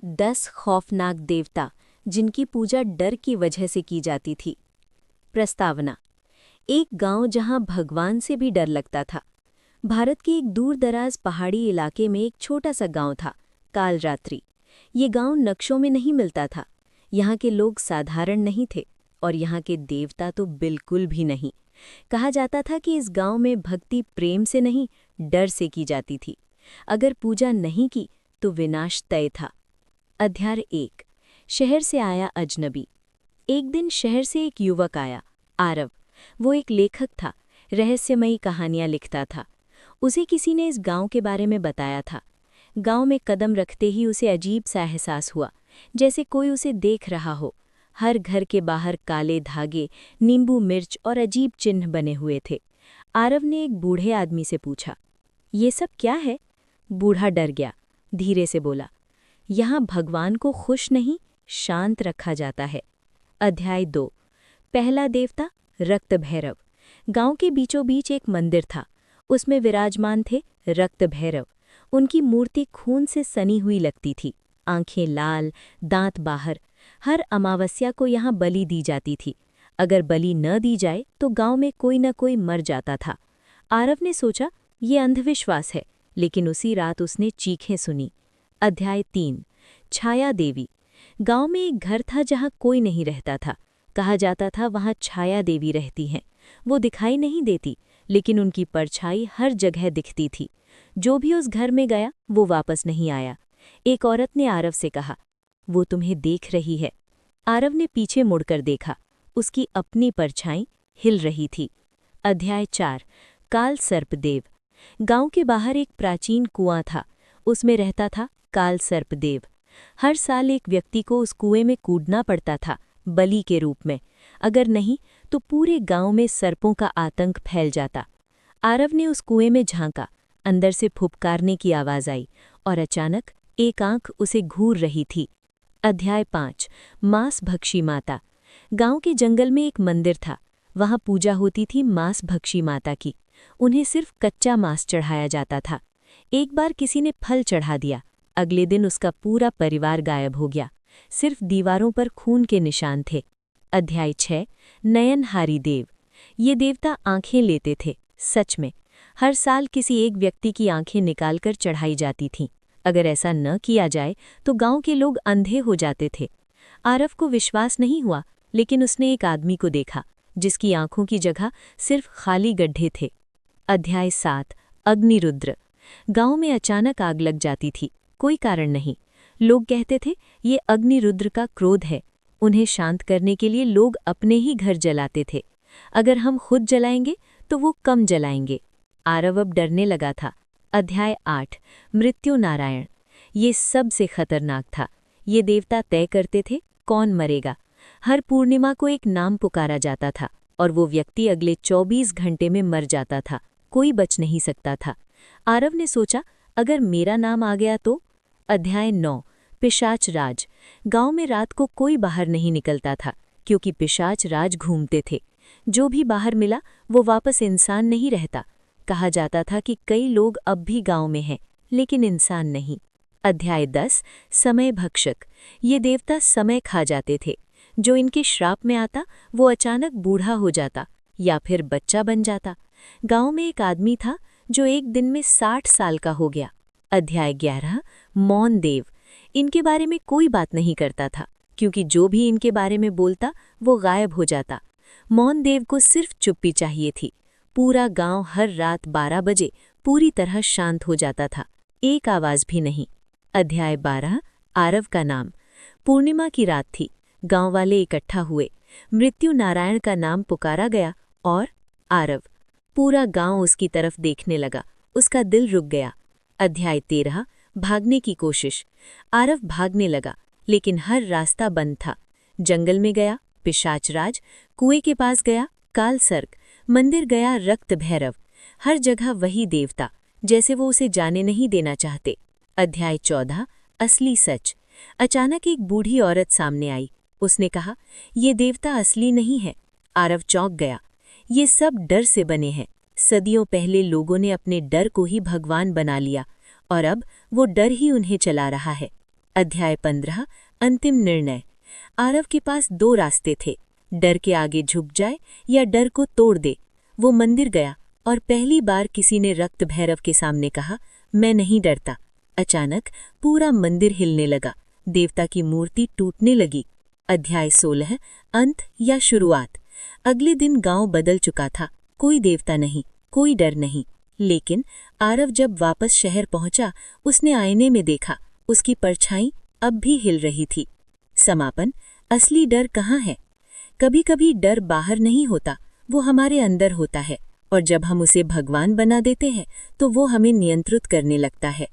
10 खौफनाक देवता जिनकी पूजा डर की वजह से की जाती थी। प्रस्तावना। एक गांव जहां भगवान से भी डर लगता था। भारत के एक दूर-दराज पहाड़ी इलाके में एक छोटा सा गांव था, कालरात्रि। ये गांव नक्शों में नहीं मिलता था। यहाँ के लोग साधारण नहीं थे और यहाँ के देवता तो बिल्कुल भी नहीं। कहा जाता था कि इस गांव में भक्ति प्रेम से नहीं, डर से की जाती थी। अगर पूजा नहीं की तो विनाश तय था। अध्याय 1। शहर से आया अजनबी। एक दिन शहर से एक युवक आया, आरव। वो एक लेखक था, रहस्यमयी कहानियां लिखता था। उसे किसी ने इस गांव के बारे में बताया था। गांव में कदम रखते ही उसे अजीब सा एहसास हुआ, जैसे कोई उसे देख रहा हो। हर घर के बाहर काले धागे, नींबू मिर्च और अजीब चिन्ह बने हुए थे। आरव ने एक बूढ़े आदमी से पूछा, ये सब क्या है? बूढ़ा डर गया, धीरे से बोला, यहाँ भगवान को खुश नहीं, शांत रखा जाता है। अध्याय 2। पहला देवता रक्त भैरव। गांव के बीचों बीच एक मंदिर था। उसमें विराजमान थे रक्त भैरव। उनकी मूर्ति खून से सनी हुई लगती थी, आंखें लाल, दांत बाहर। हर अमावस्या को यहाँ बलि दी जाती थी। अगर बलि न दी जाए तो गांव में कोई न कोई मर जाता था। आरव ने सोचा, ये अंधविश्वास है, लेकिन उसी रात उसने चीखें सुनी। अध्याय 3। छाया देवी। गांव में एक घर था जहां कोई नहीं रहता था। कहा जाता था वहां छाया देवी रहती हैं। वो दिखाई नहीं देती, लेकिन उनकी परछाई हर जगह दिखती थी। जो भी उस घर में गया वो वापस नहीं आया। एक औरत ने आरव से कहा, वो तुम्हें देख रही है। आरव ने पीछे मुड़कर देखा। उसकी अपनी परछाई हिल रही थी। अध्याय 4। काल सर्पदेव। गांव के बाहर एक प्राचीन कुआं था। उसमें रहता था काल सर्पदेव। हर साल एक व्यक्ति को उस कुएं में कूदना पड़ता था, बलि के रूप में। अगर नहीं तो पूरे गांव में सर्पों का आतंक फैल जाता। आरव ने उस कुएं में झांका। अंदर से फुफकारने की आवाज आई और अचानक एक आंख उसे घूर रही थी। अध्याय 5। मांस भक्षी माता। गांव के जंगल में एक मंदिर था। वहां पूजा होती थी मांस भक्षी माता की। उन्हें सिर्फ कच्चा मांस चढ़ाया जाता था। एक बार किसी ने फल चढ़ा दिया, अगले दिन उसका पूरा परिवार गायब हो गया। सिर्फ दीवारों पर खून के निशान थे। अध्याय 6। नयनहारी देव। ये देवता आंखें लेते थे, सच में। हर साल किसी एक व्यक्ति की आंखें निकालकर चढ़ाई जाती थीं। अगर ऐसा न किया जाए तो गांव के लोग अंधे हो जाते थे। आरव को विश्वास नहीं हुआ, लेकिन उसने एक आदमी को देखा जिसकी आंखों की जगह सिर्फ खाली गड्ढे थे। अध्याय 7। अग्निरुद्र। गांव में अचानक आग लग जाती थी, कोई कारण नहीं। लोग कहते थे ये अग्निरुद्र का क्रोध है। उन्हें शांत करने के लिए लोग अपने ही घर जलाते थे। अगर हम खुद जलाएंगे तो वो कम जलाएंगे। आरव अब डरने लगा था। अध्याय 8। मृत्यु नारायण। ये सबसे खतरनाक था। ये देवता तय करते थे कौन मरेगा। हर पूर्णिमा को एक नाम पुकारा जाता था और वो व्यक्ति अगले 24 घंटे में मर जाता था। कोई बच नहीं सकता था। आरव ने सोचा, अगर मेरा नाम आ गया तो। अध्याय 9। पिशाच राज। गांव में रात को कोई बाहर नहीं निकलता था, क्योंकि पिशाच राज घूमते थे। जो भी बाहर मिला वो वापस इंसान नहीं रहता। कहा जाता था कि कई लोग अब भी गांव में हैं, लेकिन इंसान नहीं। अध्याय 10। समय भक्षक। ये देवता समय खा जाते थे। जो इनके श्राप में आता वो अचानक बूढ़ा हो जाता या फिर बच्चा बन जाता। गांव में एक आदमी था जो एक दिन में 60 साल का हो गया। अध्याय 11। मौन देव। इनके बारे में कोई बात नहीं करता था, क्योंकि जो भी इनके बारे में बोलता वो गायब हो जाता। मौन देव को सिर्फ चुप्पी चाहिए थी। पूरा गांव हर रात 12 बजे पूरी तरह शांत हो जाता था, एक आवाज भी नहीं। अध्याय 12। आरव का नाम। पूर्णिमा की रात थी। गांव वाले इकट्ठा हुए। मृत्यु नारायण का नाम पुकारा गया और आरव। पूरा गांव उसकी तरफ देखने लगा। उसका दिल रुक गया। अध्याय 13। भागने की कोशिश। आरव भागने लगा, लेकिन हर रास्ता बंद था। जंगल में गया पिशाचराज, कुएं के पास गया काल सर्क, मंदिर गया रक्त भैरव। हर जगह वही देवता, जैसे वो उसे जाने नहीं देना चाहते। अध्याय 14। असली सच। अचानक एक बूढ़ी औरत सामने आई। उसने कहा, ये देवता असली नहीं है। आरव चौंक गया। ये सब डर से बने हैं। सदियों पहले लोगों ने अपने डर को ही भगवान बना लिया और अब वो डर ही उन्हें चला रहा है। अध्याय 15 अंतिम निर्णय। आरव के पास 2 रास्ते थे, डर के आगे झुक जाए या डर को तोड़ दे। वो मंदिर गया और पहली बार किसी ने रक्त भैरव के सामने कहा, मैं नहीं डरता। अचानक पूरा मंदिर हिलने लगा, देवता की मूर्ति टूटने लगी। अध्याय 16 अंत या शुरुआत। अगले दिन गांव बदल चुका था, कोई देवता नहीं, कोई डर नहीं। लेकिन आरव जब वापस शहर पहुंचा, उसने आईने में देखा, उसकी परछाई अब भी हिल रही थी। समापन। असली डर कहाँ है? कभी कभी डर बाहर नहीं होता, वो हमारे अंदर होता है, और जब हम उसे भगवान बना देते हैं तो वो हमें नियंत्रित करने लगता है।